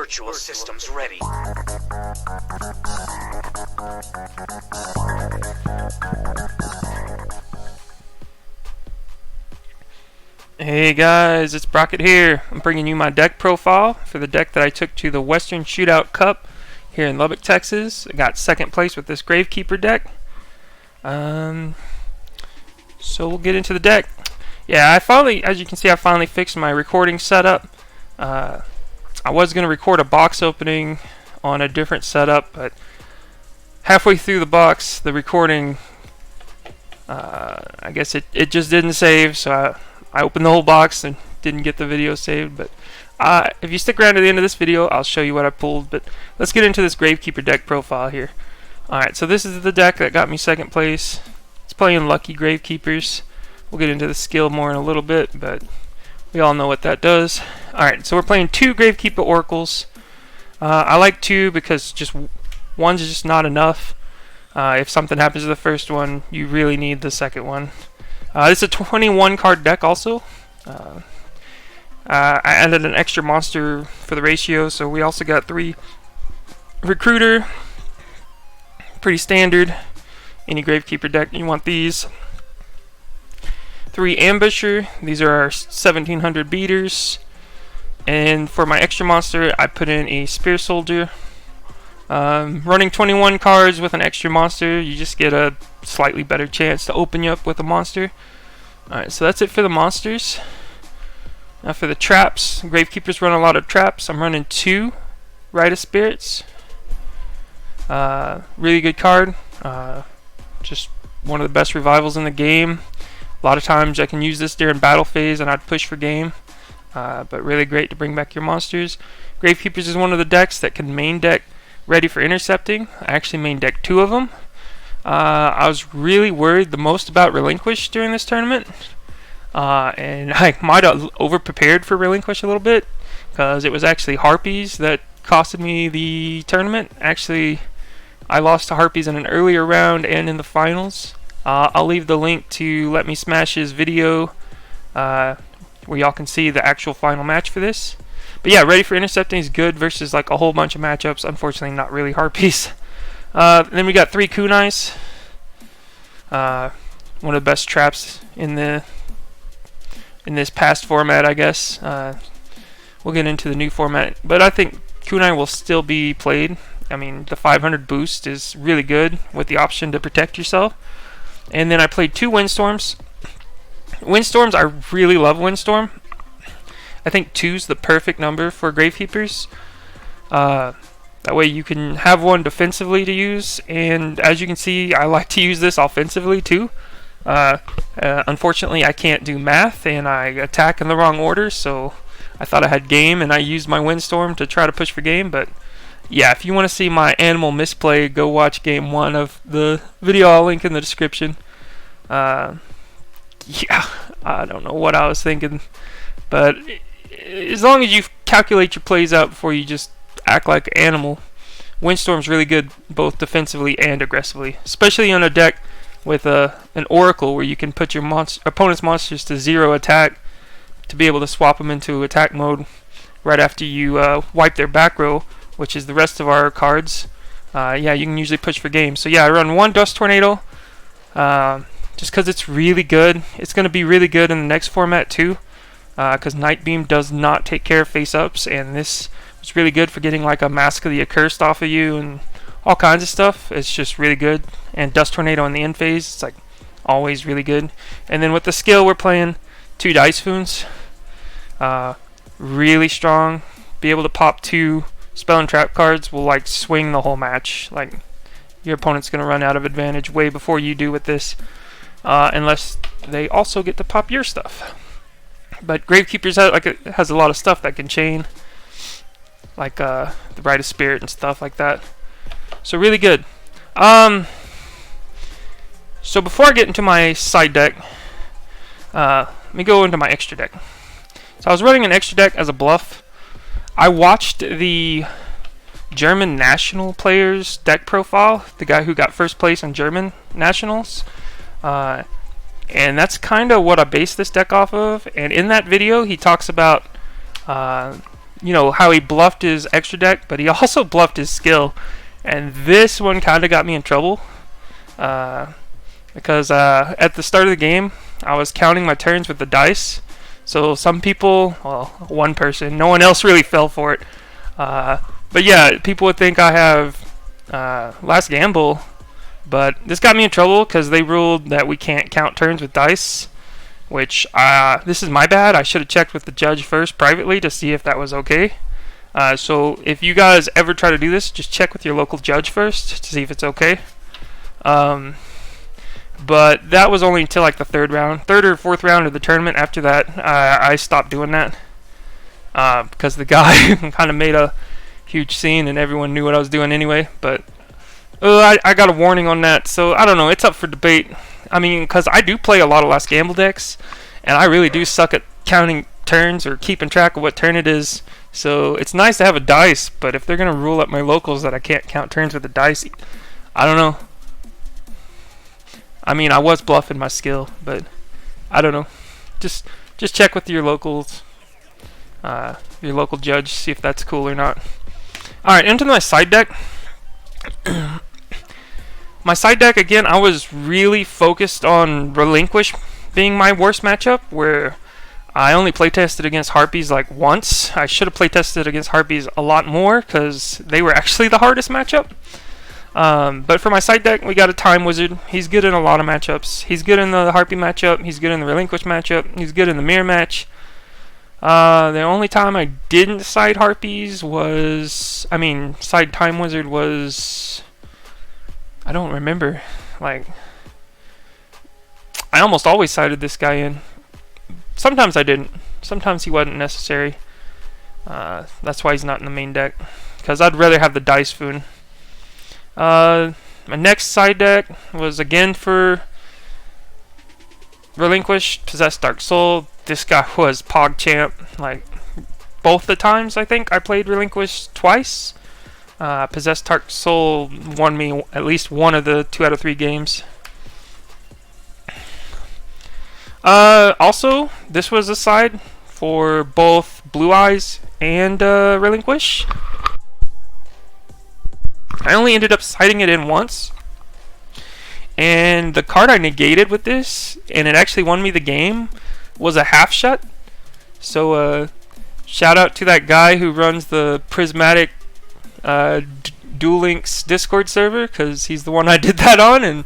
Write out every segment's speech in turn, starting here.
virtual systems ready. Hey guys, it's Brocket here. I'm bringing you my deck profile for the deck that I took to the Western Shootout Cup here in Lubbock, Texas. I got second place with this GraveKeeper deck. So we'll get into the deck. Yeah, as you can see, I finally fixed my recording setup. I was going to record a box opening on a different setup, but halfway through the box, the recording, I guess it just didn't save, so I opened the whole box and didn't get the video saved. But if you stick around to the end of this video, I'll show you what I pulled. But let's get into this GraveKeeper deck profile here. Alright, so this is the deck that got me second place. It's playing Lucky GraveKeeper's. We'll get into the skill more in a little bit, but we all know what that does. Alright, so we're playing two GraveKeeper Oracles. I like two because just one's just not enough. If something happens to the first one, you really need the second one. It's a 21 card deck also. I added an extra monster for the ratio, so we also got 3 Recruiter. Pretty standard. Any GraveKeeper deck, you want these. 3 Ambusher. These are our 1700 beaters. And for my extra monster, I put in a Spear Soldier. Running 21 cards with an extra monster, you just get a slightly better chance to open you up with a monster. Alright, so that's it for the monsters. Now for the traps, GraveKeepers run a lot of traps. I'm running 2 Rite of Spirits. Really good card. Just one of the best revivals in the game. A lot of times I can use this during battle phase and I'd push for game. But really great to bring back your monsters. GraveKeepers is one of the decks that can main deck ready for intercepting. I actually main deck 2 of them. I was really worried the most about Relinquish during this tournament. And I might have over-prepared for Relinquish a little bit, because it was actually Harpies that costed me the tournament. Actually, I lost to Harpies in an earlier round and in the finals. I'll leave the link to Let Me Smash's video where y'all can see the actual final match for this. But yeah, ready for intercepting is good versus like a whole bunch of matchups. Unfortunately, not really Harpies. Then we got 3 Kunais. One of the best traps in this past format, I guess. We'll get into the new format, but I think Kunai will still be played. I mean, the 500 boost is really good with the option to protect yourself. And then I played 2 Windstorms. Windstorms, I really love Windstorm. I think 2's the perfect number for GraveKeepers. That way you can have one defensively to use, and as you can see, I like to use this offensively too. Unfortunately, I can't do math, and I attack in the wrong order, so I thought I had game, and I used my Windstorm to try to push for game. But yeah, if you want to see my animal misplay, go watch game 1 of the video. I'll link in the description. Yeah, I don't know what I was thinking, but as long as you calculate your plays out before you just act like an animal, Windstorm's really good both defensively and aggressively, especially on a deck with an Oracle where you can put your opponent's monsters to 0 attack to be able to swap them into attack mode right after you wipe their back row, which is the rest of our cards. Yeah, you can usually push for game. So yeah, I run 1 Dust Tornado just because it's really good. It's going to be really good in the next format too, because Night Beam does not take care of face-ups, and this was really good for getting like a Mask of the Accursed off of you and all kinds of stuff. It's just really good. And Dust Tornado in the end phase, it's like always really good. And then with the skill, we're playing 2 Dice Foons. Really strong. Be able to pop 2 spell and trap cards will like swing the whole match. Like your opponent's gonna run out of advantage way before you do with this, unless they also get to pop your stuff. But GraveKeepers has a lot of stuff that can chain, like the Rite of Spirit and stuff like that. So really good. So before I get into my side deck, let me go into my extra deck. So I was running an extra deck as a bluff. I watched the German national players deck profile, the guy who got first place in German nationals, and that's kind of what I based this deck off of. And in that video he talks about you know, how he bluffed his extra deck, but he also bluffed his skill. And this one kind of got me in trouble. Because at the start of the game, I was counting my turns with the dice. So some people, well, one person, no one else really fell for it. But yeah, people would think I have last gamble. But this got me in trouble because they ruled that we can't count turns with dice. Which, this is my bad. I should have checked with the judge first privately to see if that was okay. So if you guys ever try to do this, just check with your local judge first to see if it's okay. But that was only until like the third or fourth round of the tournament. After that, I stopped doing that because the guy kind of made a huge scene and everyone knew what I was doing anyway. But I got a warning on that, so I don't know. It's up for debate. I mean, because I do play a lot of last gamble decks, and I really do suck at counting turns or keeping track of what turn it is. So it's nice to have a dice, but if they're going to rule at my locals that I can't count turns with the dice, I don't know. I mean, I was bluffing my skill, but I don't know. Just check with your locals, your local judge, see if that's cool or not. Alright, into my side deck. My side deck, again, I was really focused on Relinquish being my worst matchup, where I only playtested against Harpies like once. I should have playtested against Harpies a lot more, because they were actually the hardest matchup. But for my side deck, we got a Time Wizard. He's good in a lot of matchups. He's good in the Harpy matchup. He's good in the Relinquish matchup. He's good in the Mirror match. The only time I didn't side Harpies was... side Time Wizard was... I don't remember. Like, I almost always sided this guy in. Sometimes I didn't. Sometimes he wasn't necessary. That's why he's not in the main deck. Because I'd rather have the Dice Foon. My next side deck was again for Relinquish, Possessed Dark Soul. This guy was PogChamp. Like, both the times I think I played Relinquish twice. Possessed Dark Soul won me at least one of the 2 out of 3 games. Also, this was a side for both Blue Eyes and Relinquish. I only ended up siding it in once. And the card I negated with this, and it actually won me the game, was a half shut. So, shout out to that guy who runs the Prismatic Duel Links Discord server, because he's the one I did that on, and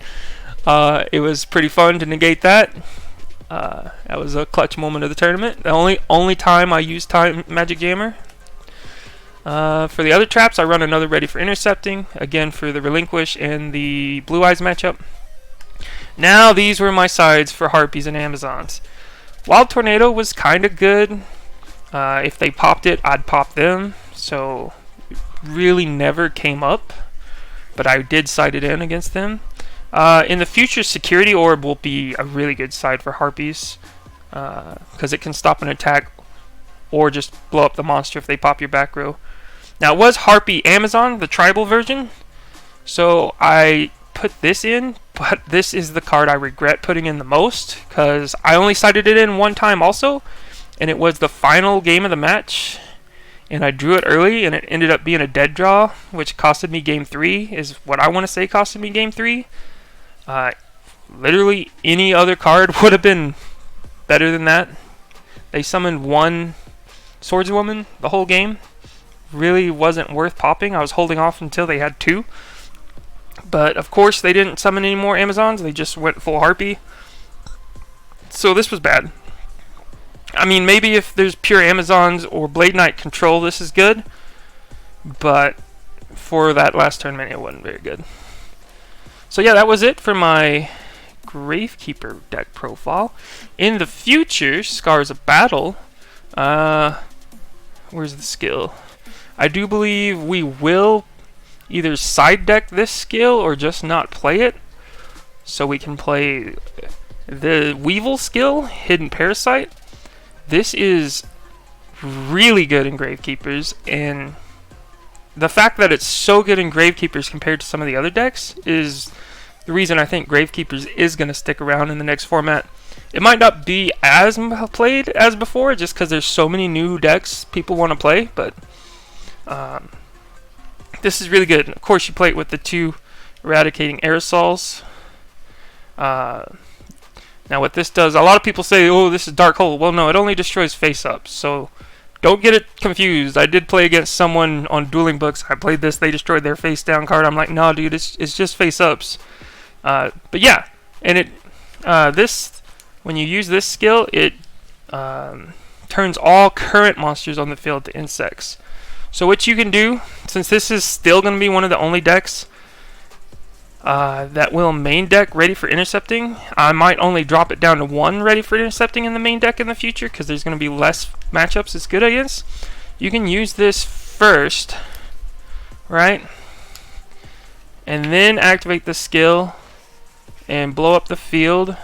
it was pretty fun to negate that. That was a clutch moment of the tournament. The only time I used Magic Jammer. For the other traps, I run another Ready for Intercepting, again for the Relinquish and the Blue Eyes matchup. Now these were my sides for Harpies and Amazons. Wild Tornado was kind of good. If they popped it, I'd pop them. So really never came up, but I did side it in against them. In the future, Security Orb will be a really good side for Harpies, because it can stop an attack or just blow up the monster if they pop your back row. Now, it was Harpy Amazon, the tribal version, so I put this in, but this is the card I regret putting in the most, because I only sided it in one time also, and it was the final game of the match, and I drew it early, and it ended up being a dead draw, which costed me game 3, is what I want to say costed me game 3. Literally any other card would have been better than that. They summoned one Swordswoman the whole game. Really wasn't worth popping. I was holding off until they had 2. But of course they didn't summon any more Amazons. They just went full Harpy. So this was bad. I mean, maybe if there's pure Amazons or Blade Knight control, this is good. But for that last tournament, it wasn't very good. So yeah, that was it for my Gravekeeper deck profile. In the future, Scars of Battle, where's the skill? I do believe we will either side deck this skill or just not play it. So we can play the Weevil skill, Hidden Parasite. This is really good in Gravekeeper's, and the fact that it's so good in Gravekeeper's compared to some of the other decks is the reason I think Gravekeeper's is going to stick around in the next format. It might not be as played as before, just because there's so many new decks people want to play, but this is really good. Of course, you play it with the 2 eradicating aerosols. Now what this does, a lot of people say, oh, this is Dark Hole. Well, no, it only destroys face-ups, so don't get it confused. I did play against someone on Dueling Books. I played this, they destroyed their face-down card. I'm like, no, dude, it's just face-ups. But yeah, and it when you use this skill, it turns all current monsters on the field to insects. So what you can do, since this is still going to be one of the only decks that will main deck ready for intercepting, I might only drop it down to 1 ready for intercepting in the main deck in the future, because there's going to be less matchups it's good against. You can use this first, right? And then activate the skill and blow up the field.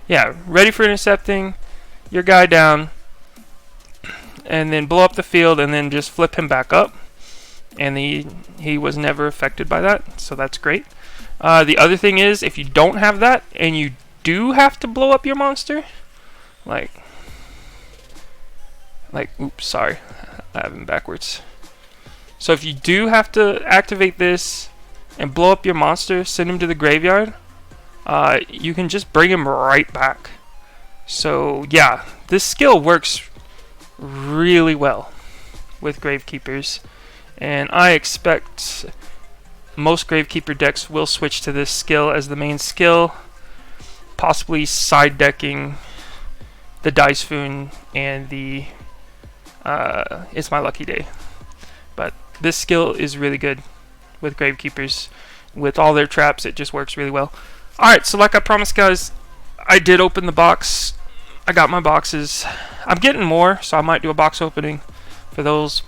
Yeah, ready for intercepting, your guy down, and then blow up the field, and then just flip him back up. And he was never affected by that, so that's great. The other thing is, if you don't have that, and you do have to blow up your monster, like oops, sorry, I have him backwards. So if you do have to activate this and blow up your monster, send him to the graveyard, you can just bring him right back. So yeah, this skill works really well with GraveKeeper's, and I expect most GraveKeeper decks will switch to this skill as the main skill, possibly side decking the Dice Foon and the It's My Lucky Day. But this skill is really good with GraveKeeper's. With all their traps, it just works really well. Alright, so like I promised, guys, I did open the box. I got my boxes. I'm getting more, so I might do a box opening for those.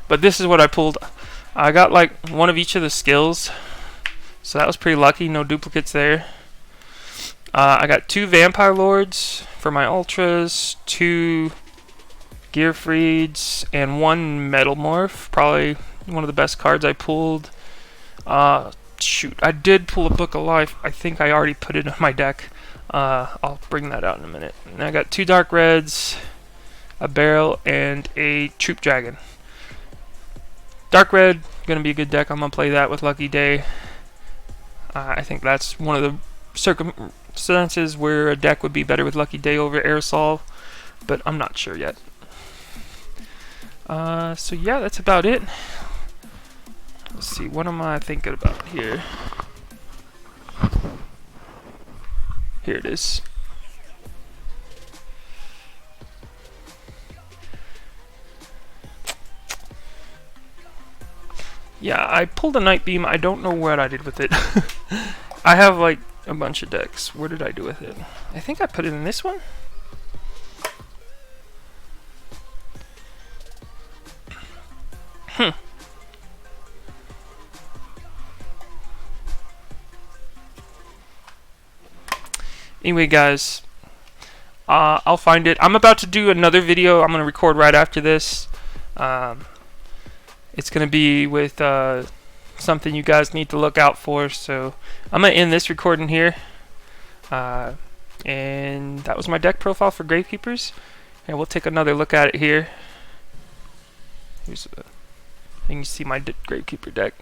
But this is what I pulled. I got like one of each of the skills, so that was pretty lucky. No duplicates there. I got 2 Vampire Lords for my Ultras, 2 Gearfrieds, and 1 Metal Morph. Probably one of the best cards I pulled. Shoot, I did pull a Book of Life. I think I already put it in my deck. I'll bring that out in a minute. And I got 2 Dark Reds, a Barrel, and a Troop Dragon. Dark Red, gonna be a good deck. I'm gonna play that with Lucky Day. I think that's one of the circumstances where a deck would be better with Lucky Day over Aerosol, but I'm not sure yet. So yeah, that's about it. Let's see, what am I thinking about here? Here it is. Yeah, I pulled a Night Beam. I don't know what I did with it. I have like a bunch of decks. Where did I do with it? I think I put it in this one. Anyway, guys, I'll find it. I'm about to do another video. I'm going to record right after this. It's going to be with something you guys need to look out for. So I'm going to end this recording here. And that was my deck profile for GraveKeeper's. And we'll take another look at it here. Here's you can see my GraveKeeper deck.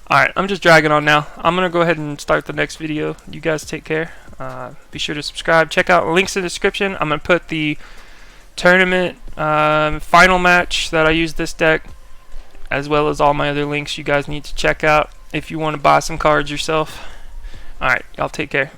Alright, I'm just dragging on now. I'm going to go ahead and start the next video. You guys take care. Be sure to subscribe. Check out links in the description. I'm going to put the tournament final match that I used this deck, as well as all my other links you guys need to check out if you want to buy some cards yourself. Alright, y'all take care.